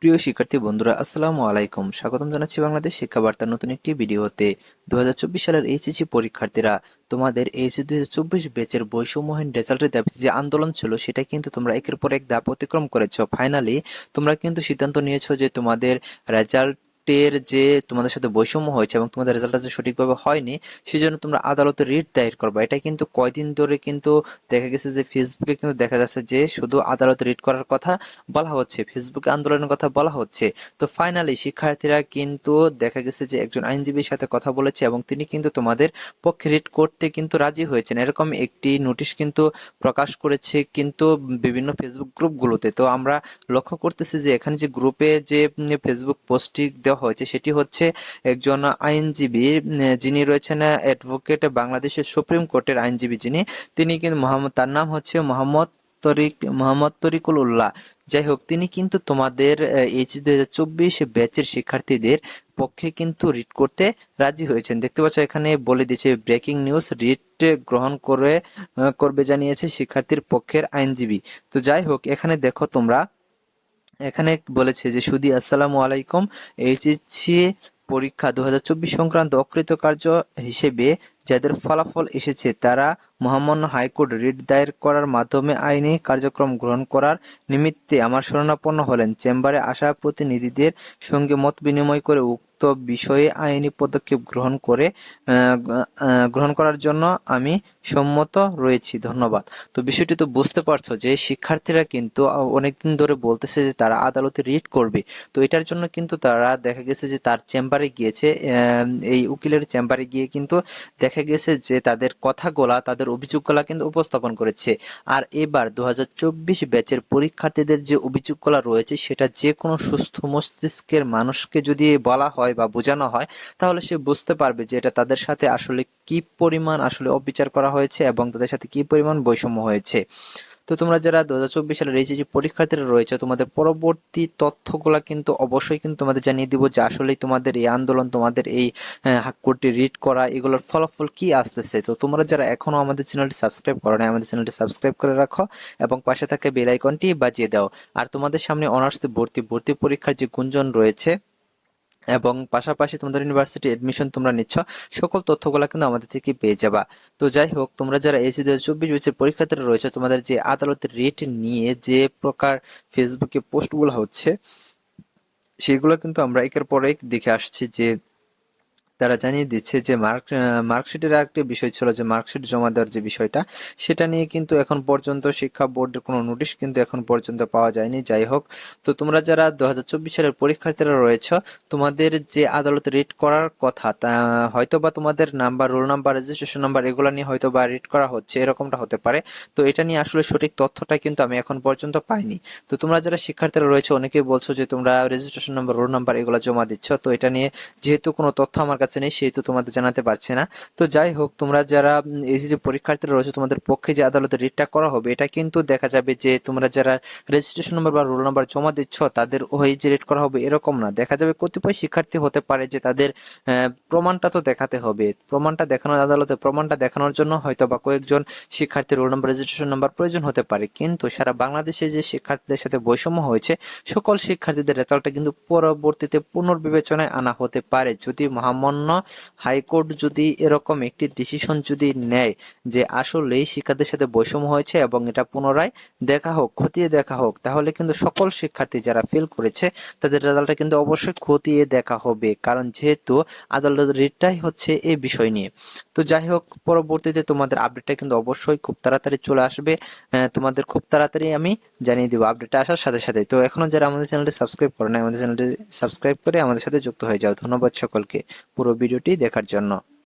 প্রিয় শিক্ষার্থী বন্ধুরা, আসসালামু আলাইকুম। স্বাগতম জানাচ্ছি বাংলাদেশ শিক্ষা বার্তার নতুন একটি ভিডিওতে। 2024 সালের এইচএসসি পরীক্ষার্থীরা, তোমাদের এইচএসসি 2024 ব্যাচের বৈষম্যহীন রেজাল্টের দাবিতে যে আন্দোলন ছিল, সেটা কিন্তু তোমরা একের পর এক ধাপ অতিক্রম করেছো। ফাইনালি তোমরা কিন্তু সিদ্ধান্ত নিয়েছো যে তোমাদের রেজাল্ট যে তোমাদের সাথে বৈষম্য হয়েছে এবং তোমাদের রেজাল্টটা যে সঠিকভাবে হয়নি, সেজন্য তোমরা আদালতে রিট দায়ের করবে। এটা কিন্তু কয়দিন ধরে কিন্তু দেখা গেছে যে ফেসবুকে কিন্তু দেখা যাচ্ছে যে শুধু আদালতে রিট করার কথা বলা হচ্ছে, ফেসবুকে আন্দোলনের কথা বলা হচ্ছে। তো ফাইনালি শিক্ষার্থীরা কিন্তু দেখা গেছে যে একজন আইনজীবীর সাথে কথা বলেছে এবং তিনি কিন্তু তোমাদের পক্ষে রিট করতে কিন্তু রাজি হয়েছেন, এরকম একটি নোটিশ কিন্তু প্রকাশ করেছে কিন্তু বিভিন্ন ফেসবুক গ্রুপগুলোতে। তো আমরা লক্ষ্য করতেছি যে এখানে যে গ্রুপে যে ফেসবুক পোস্টটি দেওয়া হয়েছে, সেটি হচ্ছে একজন আইনজীবী, যিনি রয়েছেন অ্যাডভোকেট, বাংলাদেশের সুপ্রিম কোর্টের আইনজীবী যিনি, তিনি কিন্তু তার নাম হচ্ছে মোহাম্মদ তরিকুল উল্লাহ। যাই হোক, তিনি কিন্তু তোমাদের এইচ 2024 ব্যাচের শিক্ষার্থীদের পক্ষে কিন্তু রিট করতে রাজি হয়েছেন। দেখতে পাচ্ছ এখানে বলে দিয়েছে ব্রেকিং নিউজ, রিট গ্রহণ করবে জানিয়েছে শিক্ষার্থীর পক্ষের আইনজীবী। তো যাই হোক, এখানে দেখো তোমরা, এখানে বলেছে যে সুধী আসসালামু আলাইকুম, এইচএসসি পরীক্ষা 2024 সংক্রান্ত অকৃতকার্য হিসেবে যাদের ফলাফল এসেছে তারা মহামান্য হাইকোর্ট রিট দায়ের করার মাধ্যমে আইনি কার্যক্রম গ্রহণ করার নিমিত্তে আমার শরণাপন্ন হলেন। চেম্বারে আসা প্রতিনিধিদের সঙ্গে মত বিনিময় করে উক্ত বিষয়ে আইনি পদক্ষেপ গ্রহণ করার জন্য আমি সম্মত রয়েছি। ধন্যবাদ। তো বিষয়টি তো বুঝতে পারছো যে শিক্ষার্থীরা কিন্তু অনেকদিন ধরে বলতেছে যে তারা আদালতে রিট করবে। তো এটার জন্য কিন্তু তারা দেখা গেছে যে তার চেম্বারে গিয়েছে, এই উকিলের চেম্বারে গিয়ে কিন্তু দেখা গেছে যে তাদের কথাগুলা, তাদের অভিযোগগুলা কিন্তু উপস্থাপন করেছে। আর এবার 2024 ব্যাচের পরীক্ষার্থীদের যে অভিযোগগুলা রয়েছে, সেটা যে কোনো সুস্থ মস্তিষ্কের মানুষকে যদি বলা হয় বা বোঝানো হয়, তাহলে সে বুঝতে পারবে যে এটা তাদের সাথে আসলে কি পরিমাণ আসলে অবিচার করা হয়েছে এবং তাদের সাথে কি পরিমাণ বৈষম্য হয়েছে। তো তোমরা যারা 2024 সালের এইচএসসি পরীক্ষার্থীরা রয়েছে, তোমাদের পরবর্তী তথ্যগুলা কিন্তু অবশ্যই কিন্তু তোমাদের জানিয়ে দিব যে আসলে তোমাদের এই আন্দোলন, তোমাদের এই কোর্টে রিট করা, এগুলোর ফলাফল কি আসতেছে। তো তোমরা যারা এখনো আমাদের চ্যানেলটি সাবস্ক্রাইব করো না, আমাদের চ্যানেলটি সাবস্ক্রাইব করে রাখো এবং পাশে থাকা বেল আইকনটি বাজিয়ে দাও। আর তোমাদের সামনে অনার্স ভর্তি পরীক্ষার যে গুঞ্জন রয়েছে এবং পাশাপাশি তোমাদের ইউনিভার্সিটি এডমিশন তোমরা নিচ্ছ, সকল তথ্যগুলো কিন্তু আমাদের থেকে পেয়ে যাবা। তো যাই হোক, তোমরা যারা এইচএসসি 2024 ব্যাচের পরীক্ষার্থীরা রয়েছে, তোমাদের যে আদালতের রিট নিয়ে যে প্রকার ফেসবুকে পোস্টগুলো হচ্ছে, সেগুলো কিন্তু আমরা একের পর এক দেখে আসছি যে তারা জানিয়ে দিচ্ছে যে মার্কশিটের আরেকটি বিষয় ছিল যে মার্কশিট জমা দেওয়ার যে বিষয়টা, সেটা নিয়ে কিন্তু এখন পর্যন্ত শিক্ষা বোর্ডের কোনো নোটিশ কিন্তু এখন পর্যন্ত পাওয়া যায়নি। যাই হোক, তো তোমরা যারা 2024 সালের পরীক্ষার্থীরা রয়েছে, তোমাদের যে আদালতে রিট করার কথা, তা হয়তো বা তোমাদের number, roll number, registration number এগুলো নিয়ে হয়তো বা রিট করা হচ্ছে, এরকমটা হতে পারে। তো এটা নিয়ে আসলে সঠিক তথ্যটা কিন্তু আমি এখন পর্যন্ত পাইনি। তো তোমরা যারা শিক্ষার্থীরা রয়েছে, অনেকেই বলছো যে তোমরা রেজিস্ট্রেশন নাম্বার, রোল নাম্বার এগুলো জমা দিচ্ছ। তো এটা নিয়ে যেহেতু কোনো তথ্য আমার কাছে নেই, সেহেতু তোমাদের জানাতে পারছি না। তো যাই হোক, তোমরা যারা এই যে পরীক্ষার্থীরা রয়েছে, তোমাদের পক্ষে যে আদালতে রিটটা করা হবে, এটা কিন্তু দেখা যাবে যে তোমরা যারা রেজিস্ট্রেশন নাম্বার বা রোল নাম্বার জমা দিচ্ছ, তাদের ওই যে রিট করা হবে এরকম না। দেখা যাবে কতিপয় শিক্ষার্থী হতে পারে যে তাদের প্রমাণটা তো দেখাতে হবে, প্রমাণটা দেখানোর, আদালতে প্রমাণটা দেখানোর জন্য হয়তো বা কয়েকজন শিক্ষার্থীর রোল নাম্বার, রেজিস্ট্রেশন নাম্বার প্রয়োজন হতে পারে। কিন্তু সারা বাংলাদেশে যে শিক্ষার্থীদের সাথে বৈষম্য হয়েছে, সকল শিক্ষার্থীদের রেজাল্টটা কিন্তু পরবর্তীতে পুনর্বিবেচনায় আনা হতে পারে, যদি মহামান্য হাইকোর্ট যদি এরকম একটি ডিসিশন যদি নেয় যে আসলেই শিক্ষার্থীদের সাথে বৈষম্য হয়েছে এবং এটা পুনরায় দেখা হোক, খতিয়ে দেখা হোক, তাহলে কিন্তু সকল শিক্ষার্থী যারা ফেল করেছে তাদের রেজাল্টটা কিন্তু অবশ্যই খতিয়ে দেখা হবে, কারণ যেহেতু আদালতের রিটটাই হচ্ছে এই বিষয় নিয়ে। তো যাই হোক, পরবর্তীতে তোমাদের আপডেটটা কিন্তু অবশ্যই খুব তাড়াতাড়ি চলে আসবে। তোমাদের খুব তাড়াতাড়ি আমি জানিয়ে দিব আপডেটটা আসার সাথে সাথে। তো এখনো যারা আমাদের চ্যানেলটি সাবস্ক্রাইব করে না, আমাদের চ্যানেলটি সাবস্ক্রাইব করে আমাদের সাথে যুক্ত হয়ে যাও। ধন্যবাদ সকলকে পুরো ভিডিওটি দেখার জন্য।